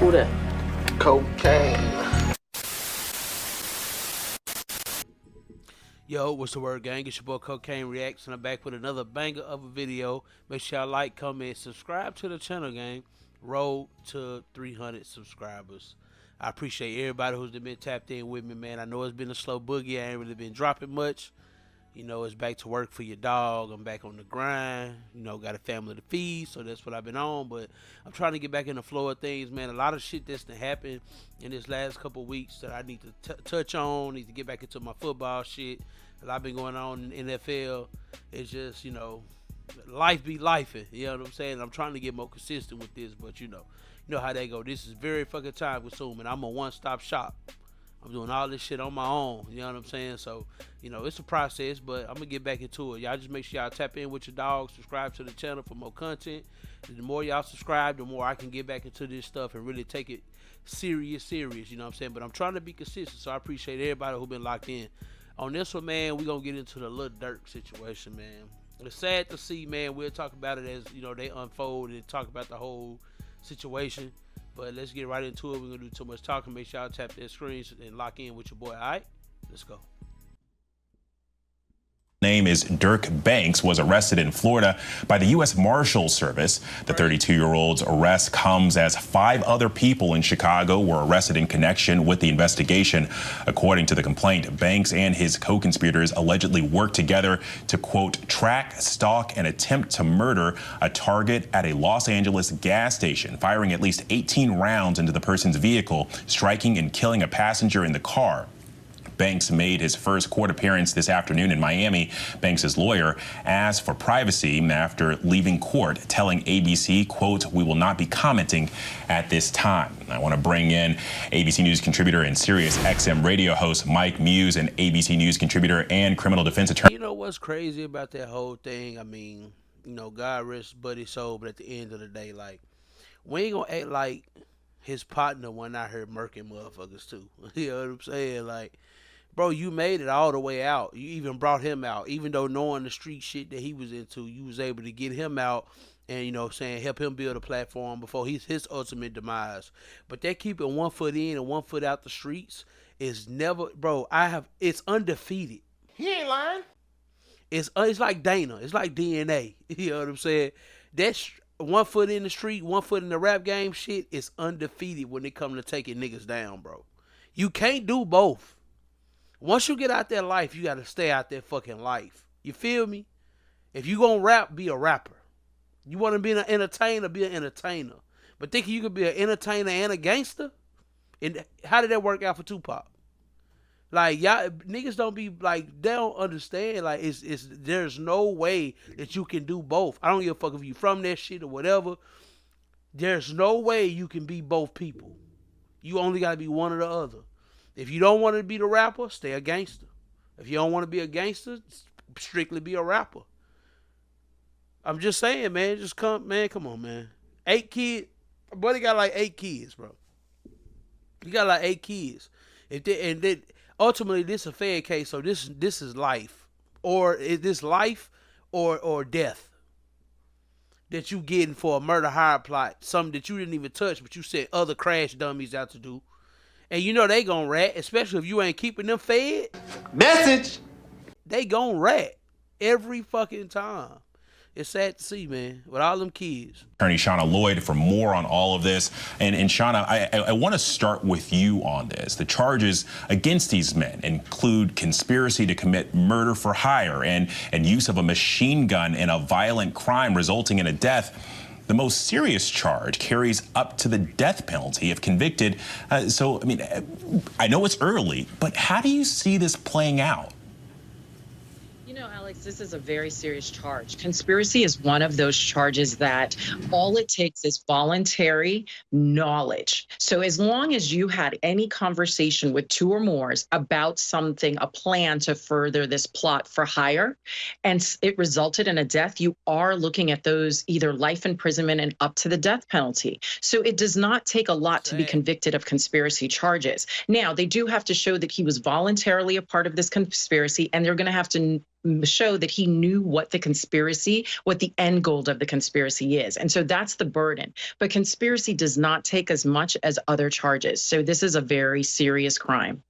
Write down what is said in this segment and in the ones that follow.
Who that? Cocaine. Yo, what's the word, gang? It's your boy Cocaine Reacts, and I'm back with another banger of a video. Make sure y'all like, comment, subscribe to the channel, gang. Road to 300 subscribers. I appreciate everybody who's been tapped in with me, man. I know it's been a slow boogie. I ain't really been dropping much. You know, it's back to work for your dog. I'm back on the grind. You know, got a family to feed, so that's what I've been on. But I'm trying to get back in the flow of things, man. A lot of shit that's happened in this last couple of weeks that I need to touch on. Need to get back into my football shit. A lot been going on in NFL. It's just, you know, life be lifing. You know what I'm saying? I'm trying to get more consistent with this, but you know how they go. This is very fucking time consuming. I'm a one-stop shop. I'm doing all this shit on my own, you know what I'm saying? So, you know, it's a process, but I'm going to get back into it. Y'all just make sure y'all tap in with your dog, subscribe to the channel for more content. And the more y'all subscribe, the more I can get back into this stuff and really take it serious, you know what I'm saying? But I'm trying to be consistent, so I appreciate everybody who been locked in. On this one, man, we're going to get into the Lil Durk situation, man. It's sad to see, man. We'll talk about it as, you know, they unfold and talk about the whole situation. But let's get right into it. We're going to do too much talking. Make sure y'all tap that screens and lock in with your boy. All right? Let's go. Name is Dirk Banks, was arrested in Florida by the U.S. Marshals Service. The 32-year-old's arrest comes as 5 other people in Chicago were arrested in connection with the investigation. According to the complaint, Banks and his co-conspirators allegedly worked together to, quote, track, stalk, and attempt to murder a target at a Los Angeles gas station, firing at least 18 rounds into the person's vehicle, striking and killing a passenger in the car. Banks made his first court appearance this afternoon in Miami. Banks' lawyer asked for privacy after leaving court, telling ABC, quote, "We will not be commenting at this time." I want to bring in ABC News contributor and Sirius XM radio host Mike Muse, and ABC News contributor and criminal defense attorney. You know what's crazy about that whole thing? I mean, you know, God rest Buddy's soul, but at the end of the day, like, we ain't gonna act like his partner went out here murking motherfuckers too. You know what I'm saying? Like, bro, you made it all the way out. You even brought him out. Even though knowing the street shit that he was into, you was able to get him out and, you know what I'm saying, help him build a platform before his ultimate demise. But that keeping 1 foot in and 1 foot out the streets is never, bro, it's undefeated. He ain't lying. It's like Dana. It's like DNA. You know what I'm saying? That's 1 foot in the street, 1 foot in the rap game shit is undefeated when it comes to taking niggas down, bro. You can't do both. Once you get out that life, you got to stay out that fucking life. You feel me? If you gonna rap, be a rapper. You want to be an entertainer, be an entertainer. But thinking you could be an entertainer and a gangster? And how did that work out for Tupac? Like, y'all niggas don't be like, they don't understand. Like, there's no way that you can do both. I don't give a fuck if you from that shit or whatever. There's no way you can be both people. You only got to be one or the other. If you don't want to be the rapper, stay a gangster. If you don't want to be a gangster, strictly be a rapper. I'm just saying, man. Come on, man. 8 kids. My buddy got like 8 kids, bro. He got like 8 kids. Ultimately, this is a fair case, so this is life. Or is this life or death that you getting for a murder hire plot? Something that you didn't even touch, but you sent other crash dummies out to do. And you know they gon' rat, especially if you ain't keeping them fed. Message. They gon' rat every fucking time. It's sad to see, man, with all them kids. Attorney Shauna Lloyd for more on all of this. And Shauna, I want to start with you on this. The charges against these men include conspiracy to commit murder for hire and use of a machine gun in a violent crime resulting in a death. The most serious charge carries up to the death penalty if convicted. So, I mean, I know it's early, but how do you see this playing out? You know, Alex, this is a very serious charge. Conspiracy is one of those charges that all it takes is voluntary knowledge. So as long as you had any conversation with 2 or more about something, a plan to further this plot for hire, and it resulted in a death, you are looking at those either life imprisonment and up to the death penalty. So it does not take a lot to be convicted of conspiracy charges. Now, they do have to show that he was voluntarily a part of this conspiracy, and they're going to have to show that he knew what the conspiracy, what the end goal of the conspiracy is. And so that's the burden. But conspiracy does not take as much as other charges. So this is a very serious crime.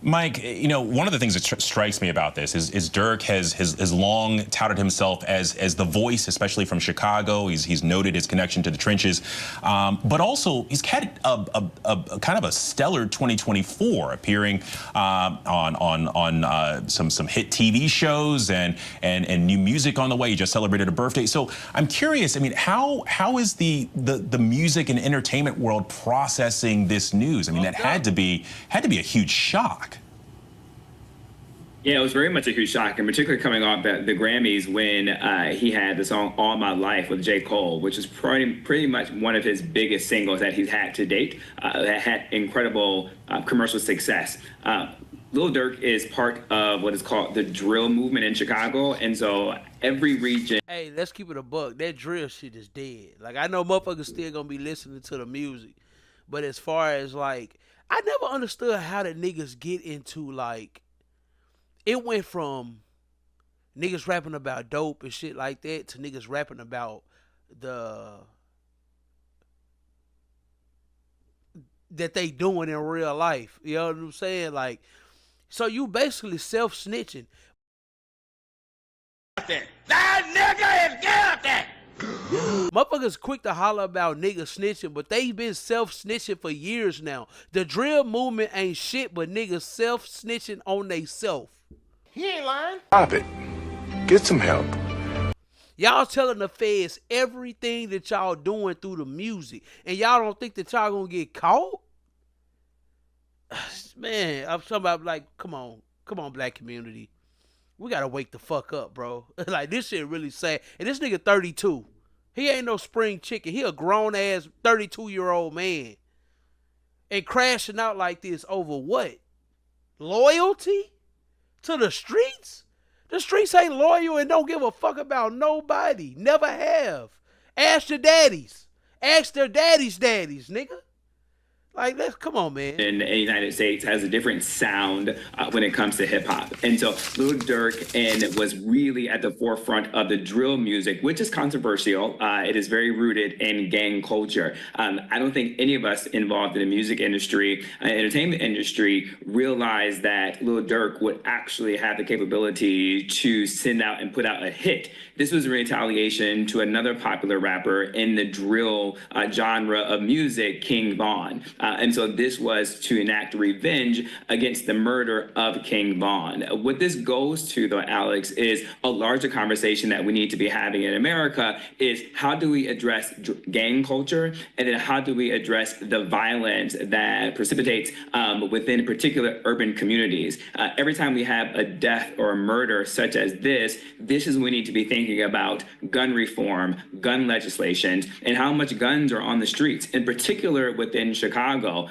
Mike, you know, one of the things that strikes me about this is Dirk has long touted himself as the voice, especially from Chicago. He's noted his connection to the trenches, but also he's had a kind of a stellar 2024, appearing on some hit TV shows and new music on the way. He just celebrated a birthday. So I'm curious. I mean, how is the music and entertainment world processing this news? I mean, that had to be a huge shock. Yeah, it was very much a huge shock, and particularly coming off the Grammys when he had the song "All My Life" with J. Cole, which is pretty much one of his biggest singles that he's had to date. That had incredible commercial success. Lil Durk is part of what is called the drill movement in Chicago, and so every region. Hey, let's keep it a buck. That drill shit is dead. Like, I know motherfuckers still gonna be listening to the music, but as far as like, I never understood how the niggas get into like. It went from niggas rapping about dope and shit like that to niggas rapping about that they doing in real life. You know what I'm saying? Like, so you basically self-snitching. That nigga is guilty! Motherfuckers quick to holler about niggas snitching, but they been self-snitching for years now. The drill movement ain't shit but niggas self-snitching on they self. He ain't lying. Stop it. Get some help. Y'all telling the feds everything that y'all doing through the music, and y'all don't think that y'all gonna get caught? Man, I'm talking about, like, come on, black community. We gotta wake the fuck up, bro. Like, this shit really sad. And this nigga 32. He ain't no spring chicken. He a grown-ass 32-year-old man. And crashing out like this over what? Loyalty? To the streets? The streets ain't loyal and don't give a fuck about nobody. Never have. Ask your daddies. Ask their daddies, nigga. Like, let's come on, man. In the United States has a different sound when it comes to hip hop. And so Lil Durk was really at the forefront of the drill music, which is controversial. It is very rooted in gang culture. I don't think any of us involved in the music industry, entertainment industry, realized that Lil Durk would actually have the capability to send out and put out a hit. This was a retaliation to another popular rapper in the drill genre of music, King Von. And so this was to enact revenge against the murder of King Von. What this goes to, though, Alex, is a larger conversation that we need to be having in America is how do we address gang culture, and then how do we address the violence that precipitates within particular urban communities. Every time we have a death or a murder such as this is when we need to be thinking about gun reform, gun legislation, and how much guns are on the streets, in particular within Chicago,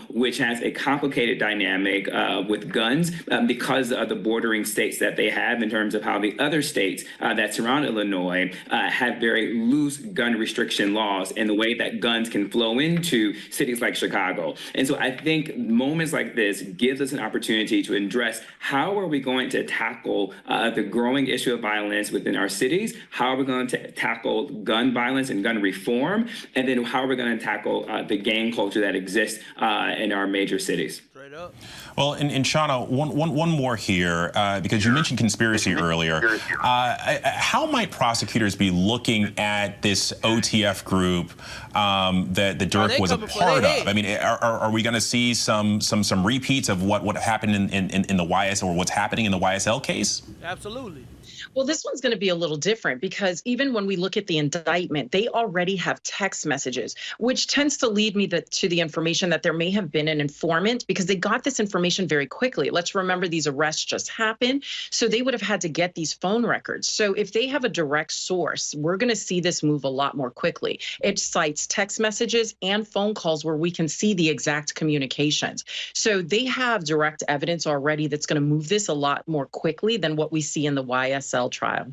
which has a complicated dynamic with guns because of the bordering states that they have in terms of how the other states that surround Illinois have very loose gun restriction laws and the way that guns can flow into cities like Chicago. And so I think moments like this gives us an opportunity to address how are we going to tackle the growing issue of violence within our cities, how are we going to tackle gun violence and gun reform, and then how are we going to tackle the gang culture that exists in our major cities. Straight up. Well, and Shauna, one more here, because you mentioned conspiracy earlier. How might prosecutors be looking at this OTF group that Durk was a part of? I mean, are we going to see some repeats of what happened in the YS, or what's happening in the YSL case? Absolutely. Well, this one's going to be a little different because even when we look at the indictment, they already have text messages, which tends to lead me to the information that there may have been an informant because they got this information very quickly. Let's remember these arrests just happened, so they would have had to get these phone records. So if they have a direct source, we're going to see this move a lot more quickly. It cites text messages and phone calls where we can see the exact communications. So they have direct evidence already that's going to move this a lot more quickly than what we see in the YSL trial.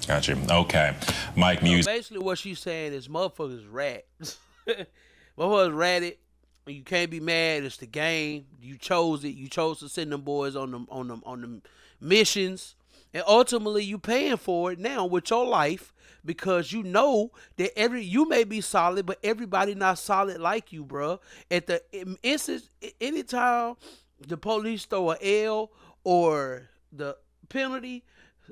Gotcha. Okay. Mike Muse. So basically what she's saying is motherfuckers rat. Motherfuckers ratted. You can't be mad. It's the game. You chose it. You chose to send them boys on them missions, and ultimately you paying for it now with your life because you know that you may be solid, but everybody not solid like you, bro. At the instance, anytime the police throw a L or the penalty,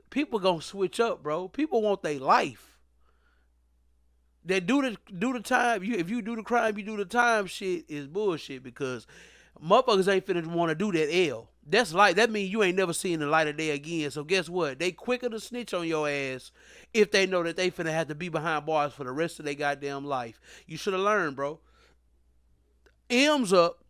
people gonna switch up, bro. People want their life. They do the time. If you do the crime, you do the time. Shit is bullshit because motherfuckers ain't finna want to do that L. That means you ain't never seen the light of day again. So guess what? They quicker to snitch on your ass if they know that they finna have to be behind bars for the rest of their goddamn life. You should have learned, bro. M's up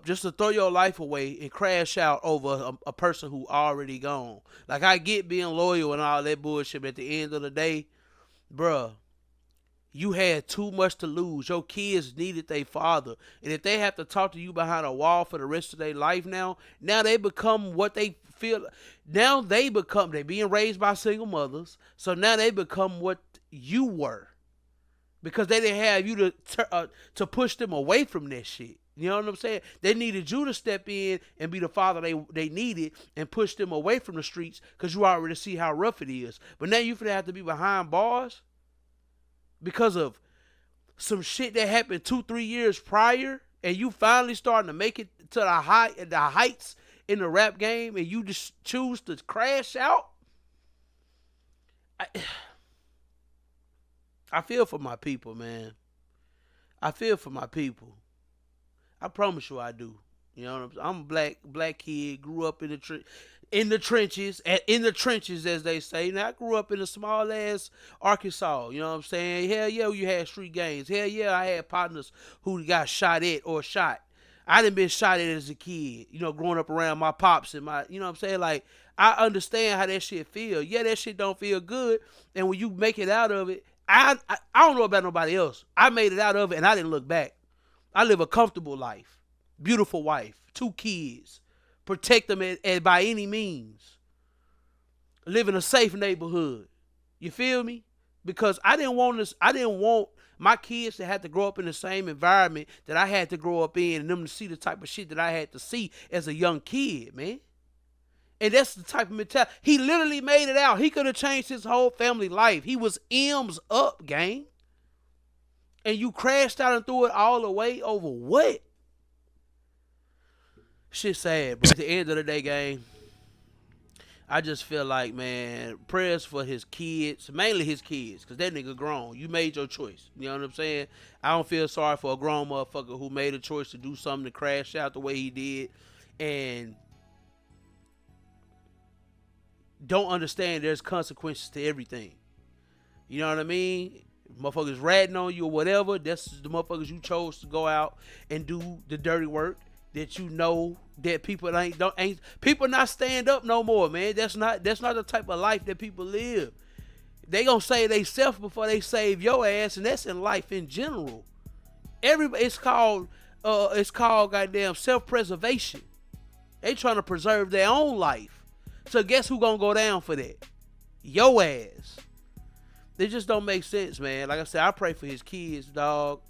just to throw your life away and crash out over a person who already gone. Like, I get being loyal and all that bullshit, but at the end of the day, bruh, you had too much to lose. Your kids needed their father. And if they have to talk to you behind a wall for the rest of their life now they become what they feel. Now they being raised by single mothers. So now they become what you were. Because they didn't have you to push them away from that shit. You know what I'm saying? They needed you to step in and be the father they needed and push them away from the streets because you already see how rough it is. But now you finna have to be behind bars because of some shit that happened 2-3 years prior, and you finally starting to make it to the heights in the rap game, and you just choose to crash out. I feel for my people, man. I feel for my people. I promise you I do. You know what I'm a black kid, grew up in the trenches, as they say. Now, I grew up in a small ass Arkansas. You know what I'm saying? Hell yeah, you had street gangs. Hell yeah, I had partners who got shot at or shot. I done been shot at as a kid, you know, growing up around my pops and my, you know what I'm saying? Like, I understand how that shit feel. Yeah, that shit don't feel good. And when you make it out of it, I don't know about nobody else. I made it out of it and I didn't look back. I live a comfortable life, beautiful wife, 2 kids, protect them by any means, live in a safe neighborhood. You feel me? Because I didn't want my kids to have to grow up in the same environment that I had to grow up in, and them to see the type of shit that I had to see as a young kid, man. And that's the type of mentality. He literally made it out. He could have changed his whole family life. He was M's up, gang. And you crashed out and threw it all away over what? Shit sad, bro. At the end of the day, gang, I just feel like, man, prayers for his kids, mainly his kids, because that nigga grown. You made your choice. You know what I'm saying? I don't feel sorry for a grown motherfucker who made a choice to do something to crash out the way he did and don't understand there's consequences to everything. You know what I mean? Motherfuckers ratting on you or whatever, that's the motherfuckers you chose to go out and do the dirty work that you know that people people not stand up no more, man. That's not the type of life that people live. They gonna save they self before they save your ass, and that's in life in general. It's called goddamn self-preservation. They trying to preserve their own life. So guess who gonna go down for that? Your ass. They just don't make sense, man. Like I said, I pray for his kids, dog.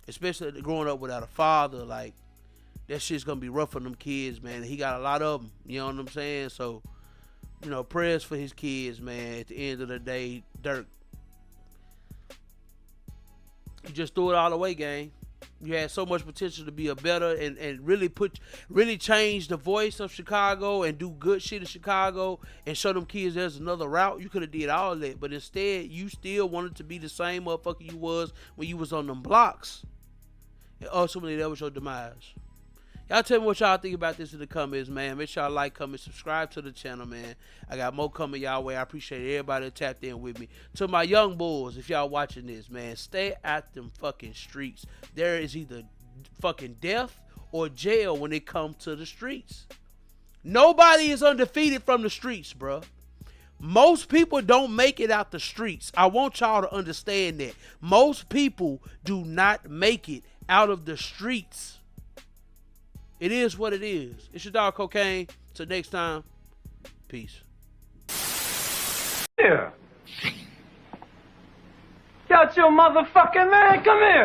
Especially growing up without a father. Like, that shit's gonna be rough for them kids, man. He got a lot of them. You know what I'm saying? So, you know, prayers for his kids, man. At the end of the day, Dirk, you just threw it all away, gang. You had so much potential to be a better and really change the voice of Chicago and do good shit in Chicago and show them kids there's another route. You could have did all that, but instead you still wanted to be the same motherfucker you was when you was on them blocks. And ultimately that was your demise. Y'all tell me what y'all think about this in the comments, man. Make sure y'all like, comment, subscribe to the channel, man. I got more coming y'all way. I appreciate everybody that tapped in with me. To my young bulls, if y'all watching this, man, stay out them fucking streets. There is either fucking death or jail when it comes to the streets. Nobody is undefeated from the streets, bro. Most people don't make it out the streets. I want y'all to understand that. Most people do not make it out of the streets. It is what it is. It's your dog Cocaine. Till next time, peace. Here. Got your motherfucking man. Come here.